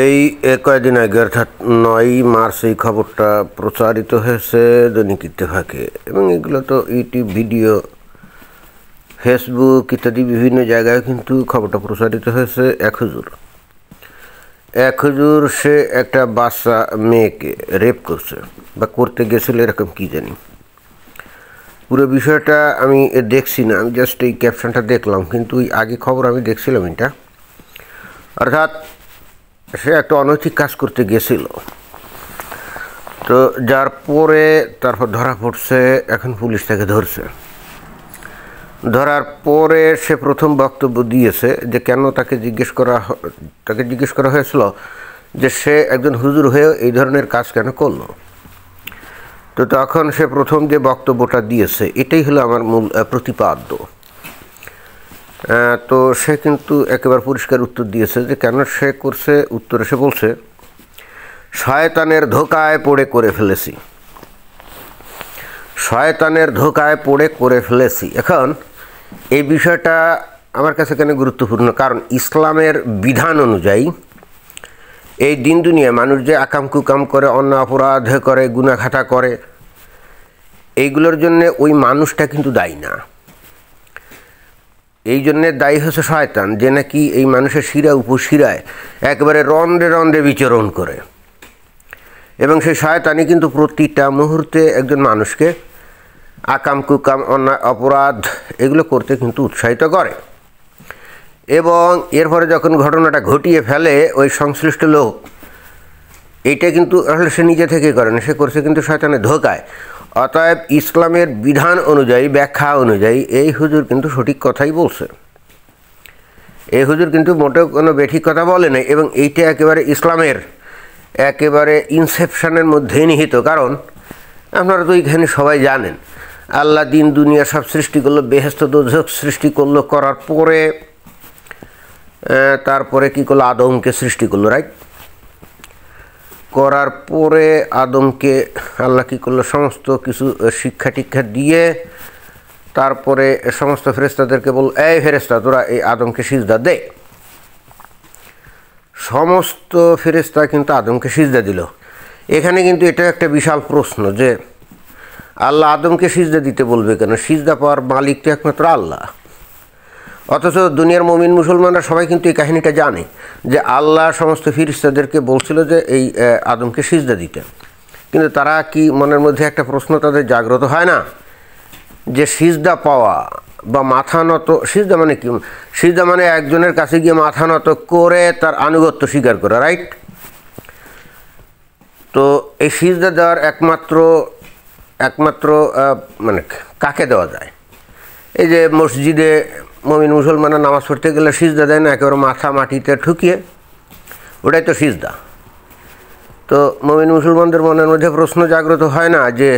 এই কয়েকদিন আগে অর্থাৎ ৯ মার্চ এই খবরটা প্রচারিত হয়েছে দৈনিক ইত্তেফাকে, এবং এগুলো তো ইউটিউব ভিডিও, ফেসবুক ইত্যাদি বিভিন্ন জায়গায় কিন্তু খবরটা প্রচারিত হয়েছে। এক হুজুর সে একটা বাচ্চা মেয়েকে রেপ করছে বা করতে গেছিল, এরকম কি জানি। পুরো বিষয়টা আমি দেখছি না, আমি জাস্ট এই ক্যাপশনটা দেখলাম, কিন্তু আগে খবর আমি দেখছিলাম এটা। অর্থাৎ সে একটা অনৈতিক কাজ করতে গেছিল, তো যার পরে তারপর ধরা পড়ছে। এখন পুলিশ তাকে ধরছে। ধরার পরে সে প্রথম বক্তব্য দিয়েছে যে কেন তাকে জিজ্ঞেস করা হয়েছিল যে সে একজন হুজুর হয়ে এই ধরনের কাজ কেন করলো। তো তখন সে প্রথম যে বক্তব্যটা দিয়েছে, এটাই হলো আমার মূল প্রতিপাদ্য। তো সে কিন্তু একেবারে পরিষ্কার উত্তর দিয়েছে যে কেন সে করছে। উত্তরে সে বলছে, শয়তানের ধোকায় পড়ে করে ফেলেছি, শয়তানের ধোকায় পড়ে করে ফেলেছি। এখন এই বিষয়টা আমার কাছে কেন গুরুত্বপূর্ণ, কারণ ইসলামের বিধান অনুযায়ী এই দিন দুনিয়ায় মানুষ যে আকাম কুকাম করে, অন্য অপরাধ করে, গুনাখাতা করে, এইগুলোর জন্যে ওই মানুষটা কিন্তু দায়ী না। এই জন্যে দায়ী হচ্ছে শয়তান, যে নাকি এই মানুষের শিরা উপশিরায় একেবারে রন্ধ্রে রন্ধ্রে বিচরণ করে, এবং সেই শয়তানই কিন্তু প্রতিটা মুহূর্তে একজন মানুষকে আকাম কুকাম, অন্যায় অপরাধ এগুলো করতে কিন্তু উৎসাহিত করে। এবং এরপরে যখন ঘটনাটা ঘটিয়ে ফেলে ওই সংশ্লিষ্ট লোক, এইটা কিন্তু আসলে সে নিজে থেকে করে না, সে করছে কিন্তু শয়তানের ধোকায়। অতএব ইসলামের বিধান অনুযায়ী, ব্যাখ্যা অনুযায়ী এই হুজুর কিন্তু সঠিক কথাই বলছে। এই হুজুর কিন্তু মোটেও কোনো বেঠিক কথা বলে নাই, এবং এইটা একেবারে ইসলামের একেবারে ইনসেপশনের মধ্যে নিহিত। কারণ আপনারা তো এইখানে সবাই জানেন, আল্লাহ দিন দুনিয়া সব সৃষ্টি করলো, বেহেশত দোজখ সৃষ্টি করলো, করার পরে তারপরে কী করলো, আদমকে সৃষ্টি করলো, রাইট? করার পরে আদমকে আল্লাহ কী করলো, সমস্ত কিছু শিক্ষা টিক্ষা দিয়ে তারপরে সমস্ত ফেরেশতাদেরকে বলল, এই ফেরেশতা তোরা এই আদমকে সিজদা দে। সমস্ত ফেরেশতা কিন্তু আদমকে সিজদা দিল। এখানে কিন্তু এটা একটা বিশাল প্রশ্ন যে আল্লাহ আদমকে সিজদা দিতে বলবে কেন? সিজদা পাওয়ার মালিক তো একমাত্র আল্লাহ। অথচ দুনিয়ার মুমিন মুসলমানরা সবাই কিন্তু এই কাহিনীটা জানে যে আল্লাহ সমস্ত ফেরেশতাদেরকে বলছিল যে এই আদমকে সিজদা দিতে। কিন্তু তারা কি মনের মধ্যে একটা প্রশ্ন তাদের জাগ্রত হয় না যে সিজদা পাওয়া বা মাথা নত, সিজদা মানে কি? সিজদা মানে একজনের কাছে গিয়ে মাথা নত করে তার আনুগত্য স্বীকার করা, রাইট? তো এই সিজদা দেওয়ার একমাত্র মানে কাকে দেওয়া যায়? এই যে মসজিদে মুমিন মুসলমানরা নামাজ পড়তে গেলে সিজদা দেয় না, একেবারে মাথা মাটিতে ঠুকিয়ে, ওটাই তো সিজদা। তো মুমিন মুসলমানদের মনের মধ্যে প্রশ্ন জাগ্রত হয় না যে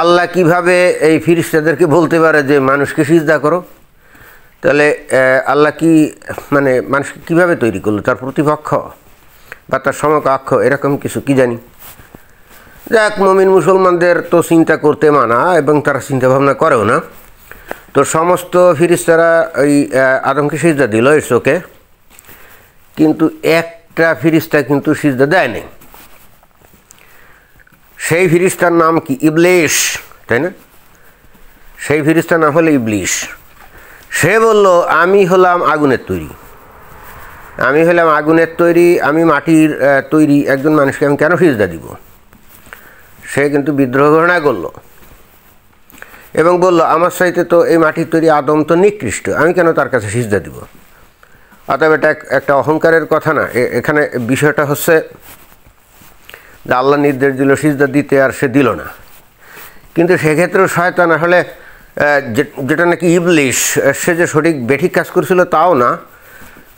আল্লাহ কিভাবে এই ফেরেশতাদেরকে বলতে পারে যে মানুষকে সিজদা করো? তাহলে আল্লাহ কি মানে মানুষকে কীভাবে তৈরি করলো? তার প্রতিপক্ষ বা তার সমকক্ষ এরকম কিছু কি জানি। যাক, মুমিন মুসলমানদের তো চিন্তা করতে মানা, এবং তারা চিন্তা ভাবনা করেও না। তো সমস্ত ফেরেশতারা ওই আদমকে সিজদা দিল, ইটস ওকে, কিন্তু একটা ফেরেশতা কিন্তু সিজদা দেয় নাই। সেই ফেরেশতার নাম কি? ইবলিস, তাই না? সেই ফেরেশতার নাম হলো ইবলিস। সে বলল, আমি হলাম আগুনের তৈরি, আমি মাটির তৈরি একজন মানুষকে আমি কেন সিজদা দিব? সে কিন্তু বিদ্রোহ ঘোষণা করলো এবং বলল, আমার চাইতে তো এই মাটির তৈরি আদম তো নিকৃষ্ট, আমি কেন তার কাছে সিজদা দিব? অতএব এটা একটা অহংকারের কথা না। এখানে বিষয়টা হচ্ছে যে আল্লাহ নির্দেশ দিল সিজদা দিতে, আর সে দিল না। কিন্তু সেক্ষেত্রেও শয়তান আসলে যেটা নাকি ইবলিস, সে যে সঠিক বেঠিক কাজ করেছিল তাও না।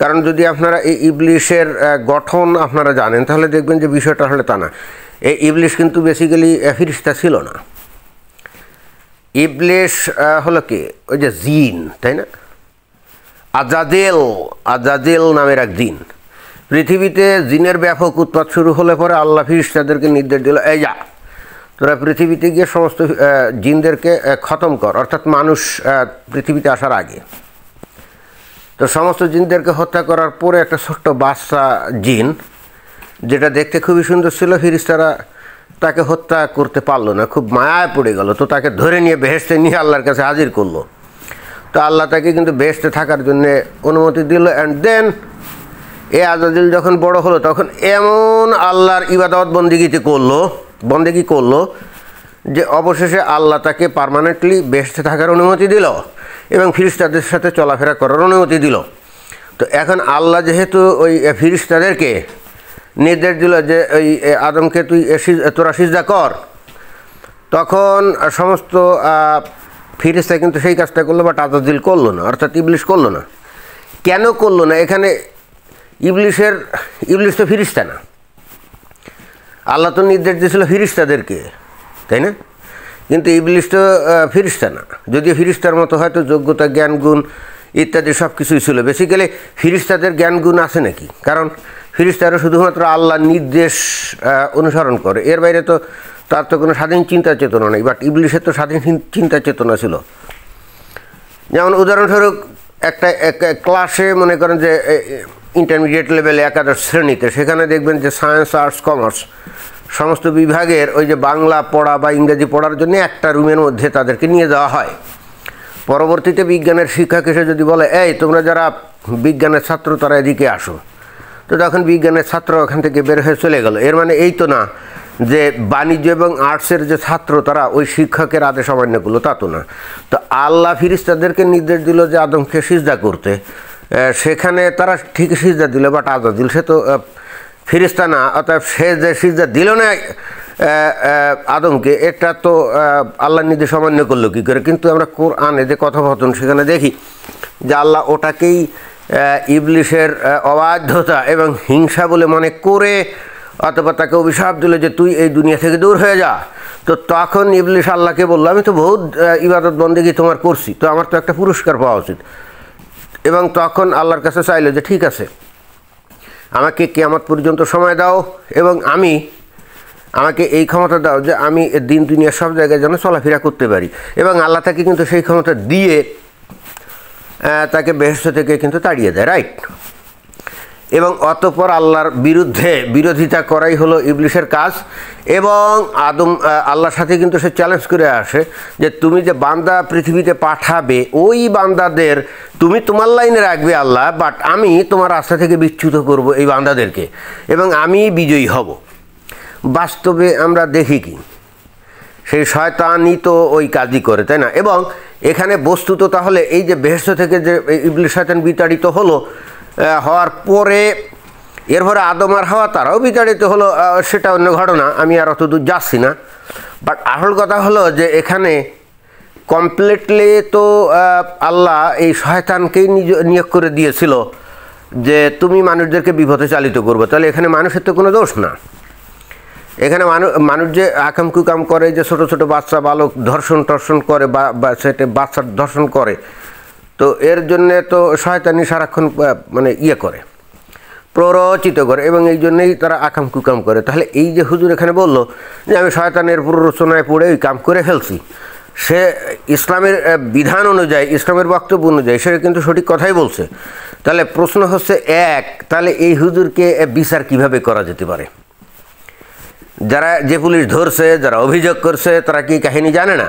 কারণ যদি আপনারা এই ইবলিসের গঠন আপনারা জানেন, তাহলে দেখবেন যে বিষয়টা আসলে তা না। এই ইবলিস কিন্তু বেসিক্যালি ফেরেশতা ছিল না। ইবলিস হলো কি, ওই যে জিন, তাই না? আজাজেল নামের এক জিন। পৃথিবীতে জিনের ব্যাপক উৎপাত শুরু হলে পরে আল্লাহ ফেরেশতাদেরকে নির্দেশ দিল, এই যা তোরা পৃথিবীতে গিয়ে সমস্ত জিনদেরকে খতম কর, অর্থাৎ মানুষ পৃথিবীতে আসার আগে। তো সমস্ত জিনদেরকে হত্যা করার পরে একটা ছোট্ট বাচ্চা জিন, যেটা দেখতে খুবই সুন্দর ছিল, ফিরিস্তারা তাকে হত্যা করতে পারলো না, খুব মায়ায় পড়ে গেল। তো তাকে ধরে নিয়ে বেহেশতে নিয়ে আল্লাহর কাছে হাজির করলো। তো আল্লাহ তাকে কিন্তু বেহেশতে থাকার জন্য অনুমতি দিল। অ্যান্ড দেন এ আজাজিল যখন বড় হলো তখন এমন আল্লাহর ইবাদত বন্দেগি করলো যে অবশেষে আল্লাহ তাকে পার্মানেন্টলি বেহেশতে থাকার অনুমতি দিল এবং ফিরিস্তাদের সাথে চলাফেরা করার অনুমতি দিল। তো এখন আল্লাহ যেহেতু ওই ফিরিস্তাদেরকে নির্দেশ দিল যে ওই আদমকে তোরা সিজদা কর, তখন সমস্ত ফিরিস্তা কিন্তু সেই কাজটা করলো, বাট আজাজিল করলো না, অর্থাৎ ইবলিশ করলো না। কেন করলো না? এখানে ইবলিশ তো ফিরিস্তা না, আল্লাহ তো নির্দেশ দিয়েছিল ফিরিস্তাদেরকে, তাই না? কিন্তু ইবলিশ তো ফিরিস্তা না, যদিও ফিরিস্তার মতো হয়তো যোগ্যতা, জ্ঞান, গুণ ইত্যাদি সব কিছুই ছিল। বেসিক্যালি ফিরিস্তাদের জ্ঞান গুণ আছে নাকি? কারণ ফিরিস্তারা শুধুমাত্র আল্লাহর নির্দেশ অনুসরণ করে, এর বাইরে তো তার তো কোনো স্বাধীন চিন্তা চেতনা নেই। বাট ইবলিশের তো স্বাধীন চিন্তা চেতনা ছিল। যেমন উদাহরণস্বরূপ একটা ক্লাসে মনে করেন যে ইন্টারমিডিয়েট লেভেলে একাদশ শ্রেণীতে, সেখানে দেখবেন যে সায়েন্স, আর্টস, কমার্স সমস্ত বিভাগের ওই যে বাংলা পড়া বা ইংরেজি পড়ার জন্য একটা রুমের মধ্যে তাদেরকে নিয়ে যাওয়া হয়। পরবর্তীতে বিজ্ঞানের শিক্ষক এসে যদি বলে, এই তোমরা যারা বিজ্ঞানের ছাত্র তারা এদিকে আসো, তো তখন বিজ্ঞানের ছাত্র ওখান থেকে বের হয়ে চলে গেল। এর মানে এই তো না যে বাণিজ্য এবং আর্টসের যে ছাত্র তারা ওই শিক্ষকের আদেশ অমান্য করলো, তা তো না। তো আল্লাহ ফিরিস্তাদেরকে নির্দেশ দিল যে আদমকে সিজদা করতে, সেখানে তারা ঠিকই সিজদা দিল, বাট আজাজিল সে তো ফিরিস্তা না, অর্থাৎ সে যে সিজদা দিল না আদমকে, এটা তো আল্লাহর নির্দেশ অমান্য করলো কী করে? কিন্তু আমরা কোরআনে যে কথোপকথন সেখানে দেখি যে আল্লাহ ওটাকেই ইবলিশের অবাধ্যতা এবং হিংসা বলে মনে করে অথবা তাকে অভিশাপ দিল যে তুই এই দুনিয়া থেকে দূর হয়ে যা। তো তখন ইবলিশ আল্লাহকে বললো, আমি তো বহুত ইবাদত বন্দেগী তোমার করছি, তো আমার তো একটা পুরস্কার পাওয়া উচিত। এবং তখন আল্লাহর কাছে চাইলো যে ঠিক আছে, আমাকে কিয়ামত পর্যন্ত সময় দাও এবং আমাকে এই ক্ষমতা দাও যে আমি দিন দুনিয়ার সব জায়গায় যেন চলাফেরা করতে পারি। এবং আল্লাহ তাকে কিন্তু সেই ক্ষমতা দিয়ে তাকে বেহেশত থেকে কিন্তু তাড়িয়ে দেয়, রাইট? এবং অতঃপর আল্লাহর বিরোধিতা করাই হলো ইবলিশের কাজ। এবং আল্লাহর সাথে কিন্তু সে চ্যালেঞ্জ করে আসে যে তুমি যে বান্দা পৃথিবীতে পাঠাবে, ওই বান্দাদের তুমি তোমার লাইনে রাখবে আল্লাহ, বাট আমি তোমার রাস্তা থেকে বিচ্যুত করব এই বান্দাদেরকে এবং আমি বিজয়ী হব। বাস্তবে আমরা দেখি কি সেই শয়তানই তো ওই কাজই করে, তাই না? এবং এখানে বস্তুত তাহলে এই যে বেহেশত থেকে যে ইবলিশ শয়তান বিতাড়িত হলো, হওয়ার পরে এরপরে আদম আর হাওয়া তারাও বিতাড়িত হলো, সেটা অন্য ঘটনা, আমি আর অত দূর যাচ্ছি না। বাট আসল কথা হলো যে এখানে কমপ্লিটলি তো আল্লাহ এই শয়তানকেই নিয়োগ করে দিয়েছিল যে তুমি মানুষদেরকে বিপথে চালিত করবে। তাহলে এখানে মানুষের তো কোনো দোষ না। এখানে মানুষ যে আকাম কুকাম করে, যে ছোট ছোট বাচ্চা বালক ধর্ষণ করে বা সেটা বাচ্চার ধর্ষণ করে, তো এর জন্যে তো শয়তানি সারাক্ষণ মানে করে, প্ররোচিত করে, এবং এই জন্যেই তারা আকাম কুকাম করে। তাহলে এই যে হুজুর এখানে বলল যে আমি শয়তানের প্ররোচনায় পড়ে ওই কাম করে ফেলছি, সে ইসলামের বিধান অনুযায়ী, ইসলামের বক্তব্য অনুযায়ী সে কিন্তু সঠিক কথাই বলছে। তাহলে প্রশ্ন হচ্ছে তাহলে এই হুজুরকে বিচার কিভাবে করা যেতে পারে? যে পুলিশ ধরছে, যারা অভিযোগ করছে, তারা কি কাহিনী জানে না?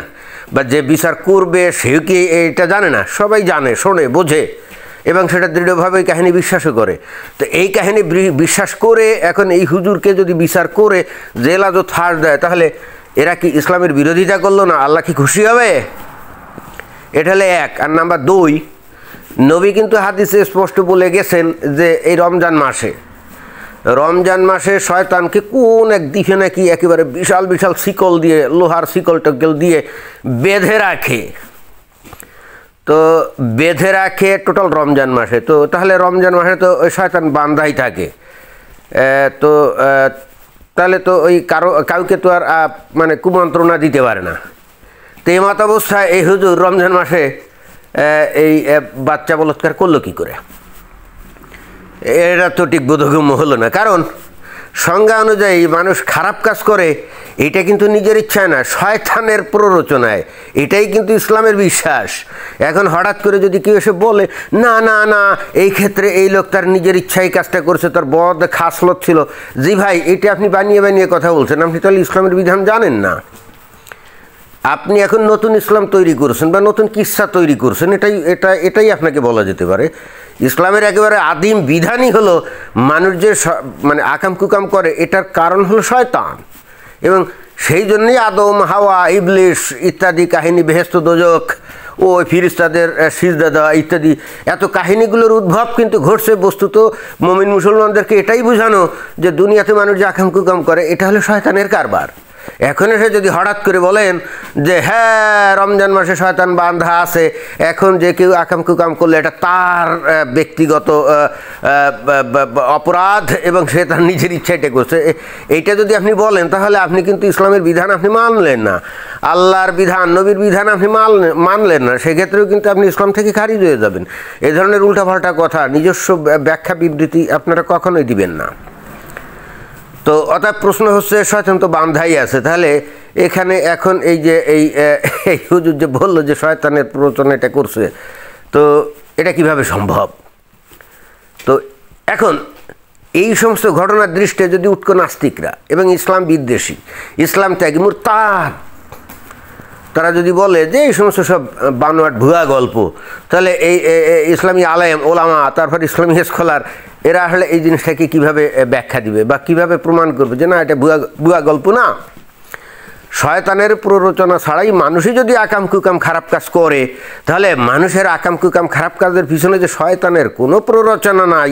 বা যে বিচার করবে সেও কি এটা জানে না? সবাই জানে, শোনে, বোঝে এবং সেটা দৃঢ়ভাবে এই কাহিনী বিশ্বাসও করে। তো এই কাহিনী বিশ্বাস করে এখন এই হুজুরকে যদি বিচার করে জেল হাজত ফাঁস দেয়, তাহলে এরা কি ইসলামের বিরোধিতা করলো না? আল্লাহ কি খুশি হবে? এটা হলে এক। আর নাম্বার দুই, নবী কিন্তু হাদিসে স্পষ্ট বলে গেছেন যে এই রমজান মাসে শয়তানকে কোন এক দিকে নাকি একেবারে বিশাল বিশাল শিকল দিয়ে, লোহার শিকল টকল দিয়ে বেঁধে রাখে। তো বেঁধে রাখে টোটাল রমজান মাসে। তো তাহলে রমজান মাসে তো ওই শয়তান বান্ধাই থাকে। তো তাহলে তো ওই কাউকে তো আর মানে কুমন্ত্রণা দিতে পারে না। তো এই মতাবস্থায় এই হুজুর রমজান মাসে এই বাচ্চা বলৎকার করলো কি করে? এটা তো ঠিক বোধগম্য হলো না। কারণ সংজ্ঞা অনুযায়ী মানুষ খারাপ কাজ করে, এটা কিন্তু নিজের ইচ্ছায় না, শয়তানের প্ররোচনায়। এটাই কিন্তু ইসলামের বিশ্বাস। এখন হঠাৎ করে যদি কেউ এসে বলে না না না এই ক্ষেত্রে এই লোক তার নিজের ইচ্ছায় কাজটা করছে, তার বদ খাসলত ছিল, জি ভাই এটা আপনি বানিয়ে বানিয়ে কথা বলছেন, আপনি তাহলে ইসলামের বিধান জানেন না। আপনি এখন নতুন ইসলাম তৈরি করছেন বা নতুন কিসসা তৈরি করছেন, এটাই আপনাকে বলা যেতে পারে। ইসলামের একেবারে আদিম বিধানই হলো মানুষ যে মানে আকাম কুকাম করে, এটার কারণ হলো শয়তান। এবং সেই জন্যই আদম, হাওয়া, ইবলিশ ইত্যাদি কাহিনী, বেহেশত দোজখ, ও ফিরিস্তাদের সিজদা দেওয়া ইত্যাদি এত কাহিনীগুলোর উদ্ভব কিন্তু ঘটছে বস্তুত মুমিন মুসলমানদেরকে এটাই বোঝানো যে দুনিয়াতে মানুষ যে আকাম কুকাম করে এটা হলো শয়তানের কারবার। এখন এসে যদি হঠাৎ করে বলেন যে হ্যাঁ রমজান মাসে শয়তান বাঁধা আছে, এখন যে কেউ আকাম কুকাম করলে এটা তার ব্যক্তিগত অপরাধ এবং সে তার নিজের ইচ্ছা এটা করছে, এইটা যদি আপনি বলেন তাহলে আপনি কিন্তু ইসলামের বিধান আপনি মানলেন না, আল্লাহর বিধান, নবীর বিধান আপনি মানলেন না। সেক্ষেত্রেও কিন্তু আপনি ইসলাম থেকে খারিজ হয়ে যাবেন। এই ধরনের উল্টাপাল্টা কথা, নিজস্ব ব্যাখ্যা বিবৃতি আপনারা কখনোই দিবেন না। তো অর্থাৎ প্রশ্ন হচ্ছে শয়তান তো বান্ধাই আছে, তাহলে এখানে এখন এই যে এই হুজুর যে বললো যে শয়তানের প্ররোচনা এটা করছে, তো এটা কিভাবে সম্ভব? তো এখন এই সমস্ত ঘটনার দৃষ্টিতে যদি উটকো নাস্তিকরা এবং ইসলাম বিদ্বেষী, ইসলাম ত্যাগী মুরতাদ, তারা যদি বলে যে এই সমস্ত সব বানোয়াট ভুয়া গল্প, তাহলে এই ইসলামী আলেম ওলামা, তারপর ইসলামী স্কলার, এরা আসলে এই জিনিসটাকে কীভাবে ব্যাখ্যা দিবে বা কীভাবে প্রমাণ করবে যে না এটা ভুয়া গল্প না? শয়তানের প্ররোচনা ছাড়াই মানুষই যদি আকাম কুকাম খারাপ কাজ করে, তাহলে মানুষের আকাম কুকাম খারাপ কাজের পিছনে যে শয়তানের কোনো প্ররোচনা নাই,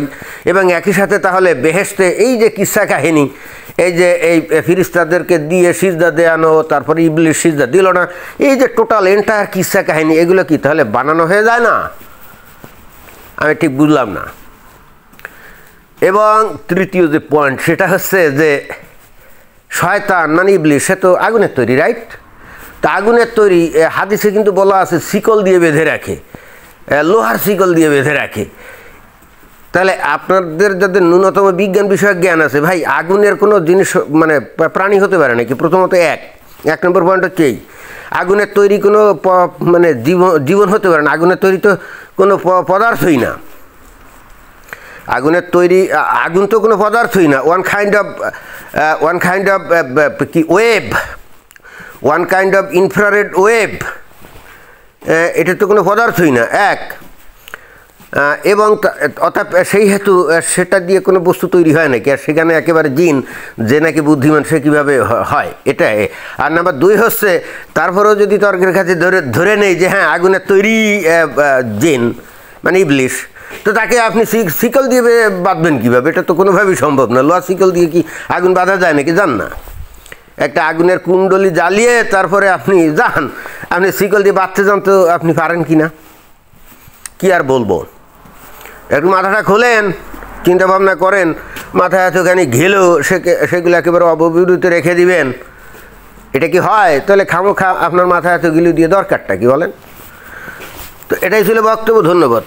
এবং একই সাথে তাহলে বেহেশতে এই যে কিসসা কাহিনী, এই যে এই ফিরিস্তাদেরকে দিয়ে সিজদা দেয়ানো, তারপরে ইবলিশ সিজদা দিল না, এই যে টোটাল এন্টায়ার কিসসা কাহিনী, এগুলো কি তাহলে বানানো হয়ে যায় না? আমি ঠিক বুঝলাম না। এবং তৃতীয় যে পয়েন্ট সেটা হচ্ছে যে শয়তান মানে ইবলিশ, সে তো আগুনের তৈরি, রাইট? তা আগুনের তৈরি, হাদিসে কিন্তু বলা আছে শিকল দিয়ে বেঁধে রাখে, লোহার শিকল দিয়ে বেঁধে রাখে। তাহলে আপনাদের যাদের ন্যূনতম বিজ্ঞান বিষয়ক জ্ঞান আছে, ভাই আগুনের কোনো জিনিস মানে প্রাণী হতে পারে নাকি? প্রথমত এক নম্বর পয়েন্ট হচ্ছে এই, আগুনের তৈরি কোনো মানে জীবন হতে পারে না। আগুনের তৈরি তো কোনো পদার্থই না। আগুনের তৈরি, আগুন তো কোনো পদার্থই না, ওয়ান কাইন্ড অফ কি wave, one kind of infrared wave, এটা তো কোনো পদার্থই না এক। এবং অর্থাৎ সেই হেতু সেটা দিয়ে কোনো বস্তু তৈরি হয় নাকি? আর সেখানে একেবারে জিন যে নাকি বুদ্ধিমান, সে কীভাবে হয়? এটাই। আর নাম্বার দুই হচ্ছে, তারপরেও যদি তর্কের কাছে ধরে নেই যে হ্যাঁ আগুনের তৈরি জিন মানে ইবলিশ, তো তাকে আপনি শিকল দিয়ে বাঁধবেন কীভাবে? এটা তো কোনোভাবেই সম্ভব না। লোহার শিকল দিয়ে কি আগুন বাঁধা যায় নাকি? যান না, একটা আগুনের কুণ্ডলি জ্বালিয়ে তারপরে আপনি যান, আপনি শিকল দিয়ে বাঁধতে যান, তো আপনি পারেন কি না? কি আর বলবো, একটু মাথাটা খোলেন, চিন্তা ভাবনা করেন, মাথায় এতখানি ঘেলেও সেগুলো একেবারে অববিরুদ্ধে রেখে দিবেন, এটা কি হয়? তাহলে খামোখা আপনার মাথায় এত গিলু দিয়ে দরকারটা কি বলেন? তো এটাই ছিল বক্তব্য। ধন্যবাদ।